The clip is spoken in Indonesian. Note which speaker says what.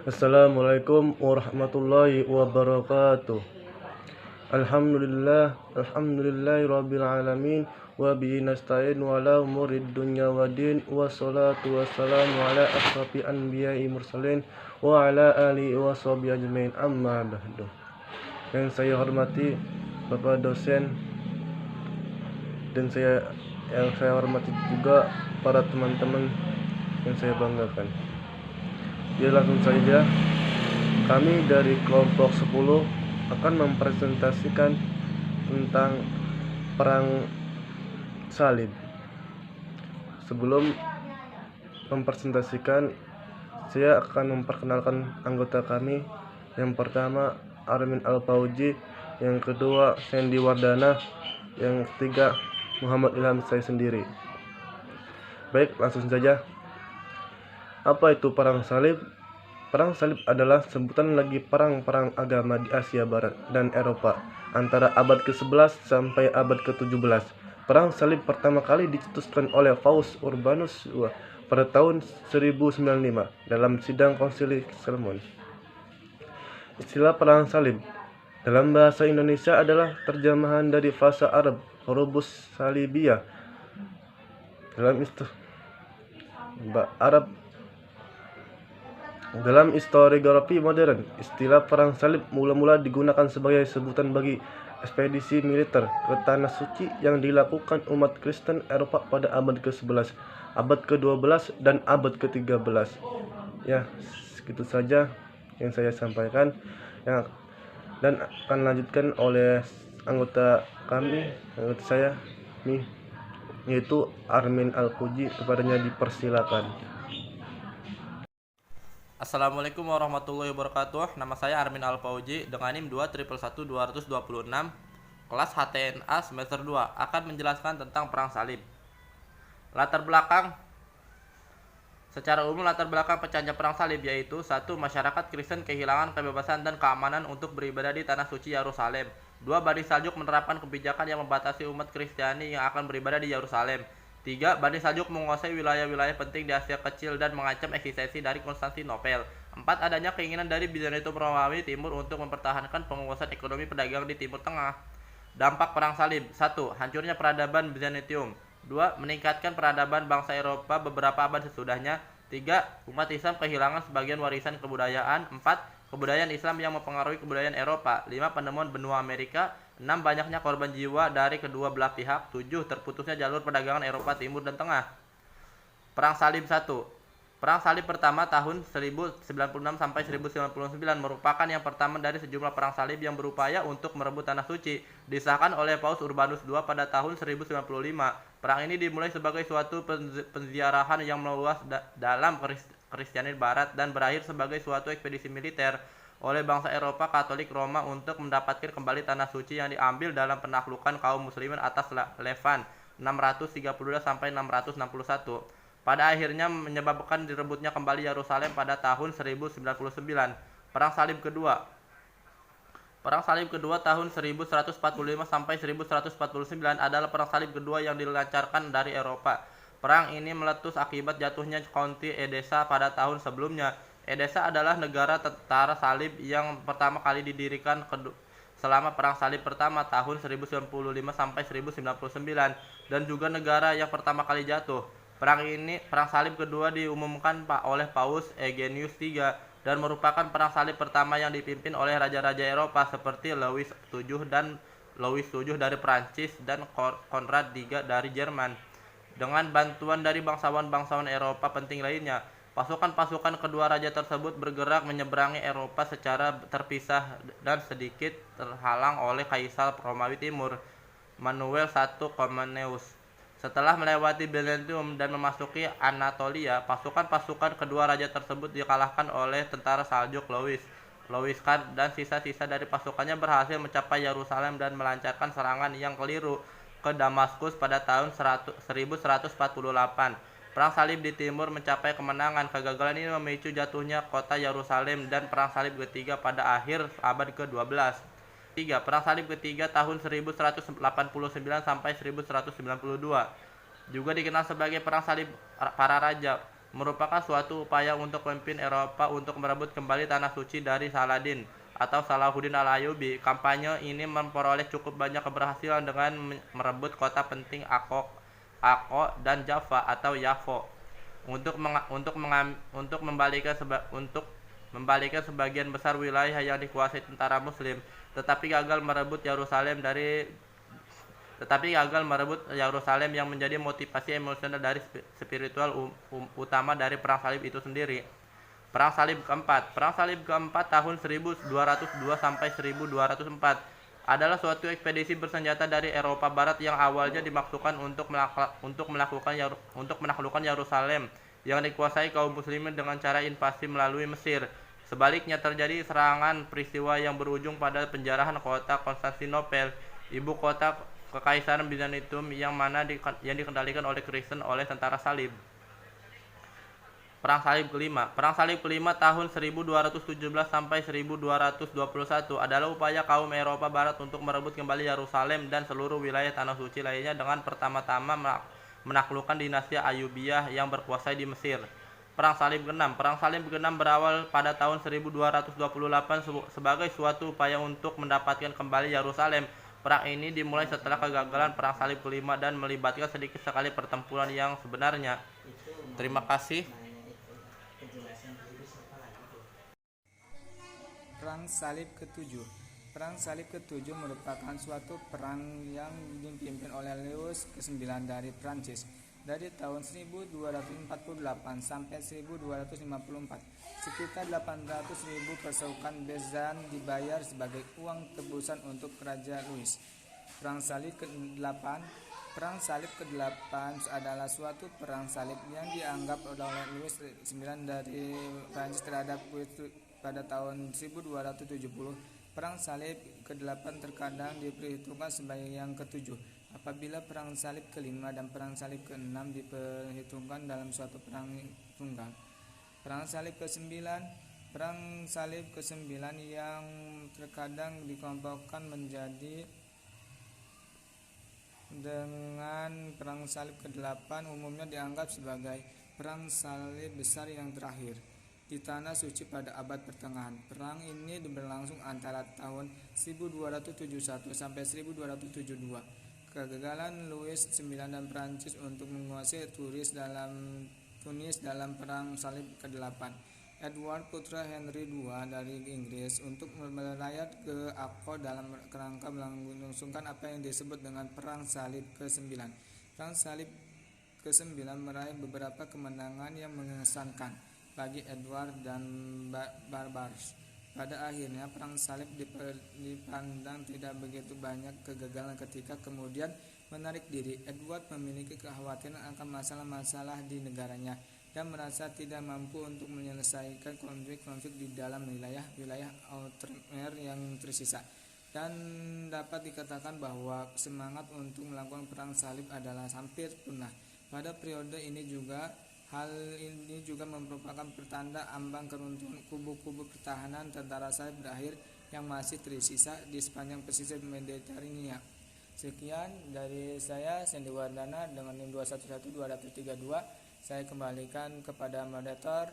Speaker 1: Assalamualaikum warahmatullahi wabarakatuh. Alhamdulillahi rabbil alamin wa bihi nasta'in wa la umurid dunya waddin wassalatu wassalamu ala asrafil anbiya'i mursalin wa ala alihi wa sahbihi ajmain amma ba'du. Yang saya hormati Bapak dosen dan yang saya hormati juga para teman-teman yang saya banggakan. Ya, langsung saja, kami dari kelompok 10 akan mempresentasikan tentang perang salib. Sebelum mempresentasikan, saya akan memperkenalkan anggota kami. Yang pertama Armin Al-Fauji, yang kedua Sandy Wardana, yang ketiga Muhammad Ilham saya sendiri. Baik, langsung saja. Apa itu perang salib? Perang salib adalah sebutan lagi perang-perang agama di Asia Barat dan Eropa antara abad ke-11 sampai abad ke-17. Perang salib pertama kali dicetuskan oleh Paus Urbanus II pada tahun 1095 dalam sidang Konsili Clermont. Istilah perang salib dalam bahasa Indonesia adalah terjemahan dari bahasa Arab Horubus Salibiyah. Dalam historiografi modern, istilah perang salib mula-mula digunakan sebagai sebutan bagi ekspedisi militer ke Tanah Suci yang dilakukan umat Kristen Eropa pada abad ke-11, abad ke-12, dan abad ke-13. Ya, segitu saja yang saya sampaikan. Dan akan lanjutkan oleh anggota saya, yaitu Armin Al-Fauji. Kepadanya dipersilakan.
Speaker 2: Assalamualaikum warahmatullahi wabarakatuh. Nama saya Armin Al-Fauji dengan NIM 2111226, kelas HTNA semester 2, akan menjelaskan tentang perang salib. Latar belakang. Secara umum latar belakang pecahnya perang salib yaitu: 1. Masyarakat Kristen kehilangan kebebasan dan keamanan untuk beribadah di tanah suci Yerusalem. 2. Bani Saljuk menerapkan kebijakan yang membatasi umat Kristiani yang akan beribadah di Yerusalem. 3. Bani Saljuk menguasai wilayah-wilayah penting di Asia Kecil dan mengancam eksistensi dari Konstantinopel. 4. Adanya keinginan dari Bizantium Romawi Timur untuk mempertahankan penguasaan ekonomi pedagang di Timur Tengah. Dampak perang salib. 1. Hancurnya peradaban Bizantium. 2. Meningkatkan peradaban bangsa Eropa beberapa abad sesudahnya. 3. Umat Islam kehilangan sebagian warisan kebudayaan. 4. Kebudayaan Islam yang mempengaruhi kebudayaan Eropa. 5. Penemuan benua Amerika. 6. Banyaknya korban jiwa dari kedua belah pihak. 7. Terputusnya jalur perdagangan Eropa Timur dan Tengah. Perang Salib 1. Perang Salib pertama tahun 1096 sampai 1099 merupakan yang pertama dari sejumlah perang salib yang berupaya untuk merebut tanah suci, disahkan oleh Paus Urbanus II pada tahun 1095. Perang ini dimulai sebagai suatu penziarahan yang meluas dalam Kristiani Barat dan berakhir sebagai suatu ekspedisi militer oleh bangsa Eropa Katolik Roma untuk mendapatkan kembali tanah suci yang diambil dalam penaklukan kaum muslimin atas Levant 632 sampai 661. Pada akhirnya menyebabkan direbutnya kembali Yerusalem pada tahun 1099. Perang Salib Kedua. Perang Salib Kedua tahun 1145 sampai 1149 adalah perang salib kedua yang dilancarkan dari Eropa. Perang ini meletus akibat jatuhnya County Edessa pada tahun sebelumnya. Edessa adalah negara tentara salib yang pertama kali didirikan selama perang salib pertama tahun 1095 sampai 1099 dan juga negara yang pertama kali jatuh. Perang salib kedua diumumkan oleh Paus Eugenius III dan merupakan perang salib pertama yang dipimpin oleh raja-raja Eropa seperti Louis VII dari Prancis dan Konrad III dari Jerman. Dengan bantuan dari bangsawan-bangsawan Eropa penting lainnya, pasukan-pasukan kedua raja tersebut bergerak menyeberangi Eropa secara terpisah dan sedikit terhalang oleh Kaisar Romawi Timur, Manuel I Komnenos. Setelah melewati Byzantium dan memasuki Anatolia, pasukan-pasukan kedua raja tersebut dikalahkan oleh tentara Saljuk Louis Khan, dan sisa-sisa dari pasukannya berhasil mencapai Yerusalem dan melancarkan serangan yang keliru ke Damaskus pada tahun 1148. Perang salib di timur mencapai kemenangan. Kegagalan ini memicu jatuhnya kota Yerusalem dan perang salib ketiga pada akhir abad ke-12. 3. Perang salib ketiga tahun 1189 sampai 1192. Juga dikenal sebagai perang salib para raja. merupakan suatu upaya untuk pemimpin Eropa untuk merebut kembali tanah suci dari Saladin atau Salahuddin al-Ayyubi. Kampanye ini memperoleh cukup banyak keberhasilan dengan merebut kota penting Akko dan Java atau Yafo untuk membalikan sebagian besar wilayah yang dikuasai tentara Muslim, tetapi gagal merebut Yerusalem yang menjadi motivasi emosional dari spiritual utama dari Perang Salib itu sendiri. Perang Salib keempat tahun 1202 sampai 1204 adalah suatu ekspedisi bersenjata dari Eropa Barat yang awalnya dimaksudkan untuk menaklukkan Yerusalem yang dikuasai kaum muslimin dengan cara invasi melalui Mesir. Sebaliknya terjadi serangan peristiwa yang berujung pada penjarahan kota Konstantinopel, ibu kota Kekaisaran Bizantium yang dikendalikan oleh Kristen oleh tentara salib. Perang Salib kelima tahun 1217 sampai 1221 adalah upaya kaum Eropa Barat untuk merebut kembali Yerusalem dan seluruh wilayah tanah suci lainnya dengan pertama-tama menaklukkan dinasti Ayyubiyah yang berkuasa di Mesir. Perang Salib ke-6 berawal pada tahun 1228 sebagai suatu upaya untuk mendapatkan kembali Yerusalem. Perang ini dimulai setelah kegagalan Perang Salib kelima dan melibatkan sedikit sekali pertempuran yang sebenarnya. Terima kasih.
Speaker 3: Perang Salib ke-7. Perang Salib ke-7 merupakan suatu perang yang dipimpin oleh Louis ke-9 dari Prancis dari tahun 1248 sampai 1254. Sekitar 800.000 pasukan Bizan dibayar sebagai uang tebusan untuk Raja Louis. Perang Salib ke-8 adalah suatu perang salib yang dianggap oleh Louis IX dari Prancis terhadap pada tahun 1270. Perang Salib ke-8 terkadang diperhitungkan sebagai yang ke-7 apabila Perang Salib ke-5 dan Perang Salib ke-6 diperhitungkan dalam suatu perang tunggal. Perang Salib ke-9 yang terkadang dikelompokkan menjadi dengan Perang Salib ke-8 umumnya dianggap sebagai Perang Salib besar yang terakhir di Tanah Suci pada abad pertengahan. Perang ini berlangsung antara tahun 1271 sampai 1272. Kegagalan Louis IX dan Prancis untuk menguasai Tunis dalam Perang Salib ke-8. Edward putra Henry II dari Inggris untuk melayat ke Akko dalam kerangka melangsungkan apa yang disebut dengan Perang Salib ke-9. Perang Salib ke-9 meraih beberapa kemenangan yang mengesankan bagi Edward dan Barbars. Pada akhirnya Perang Salib dipandang tidak begitu banyak kegagalan ketika kemudian menarik diri. Edward memiliki kekhawatiran akan masalah-masalah di negaranya dan merasa tidak mampu untuk menyelesaikan konflik-konflik di dalam wilayah Outremer yang tersisa. Dan dapat dikatakan bahwa semangat untuk melakukan perang salib adalah hampir punah. Pada periode ini hal ini juga merupakan pertanda ambang keruntuhan kubu-kubu pertahanan tentara salib berakhir yang masih tersisa di sepanjang pesisir Mediterania. Sekian dari saya, Sandy Wardana dengan NIM 211232. Saya kembalikan kepada moderator.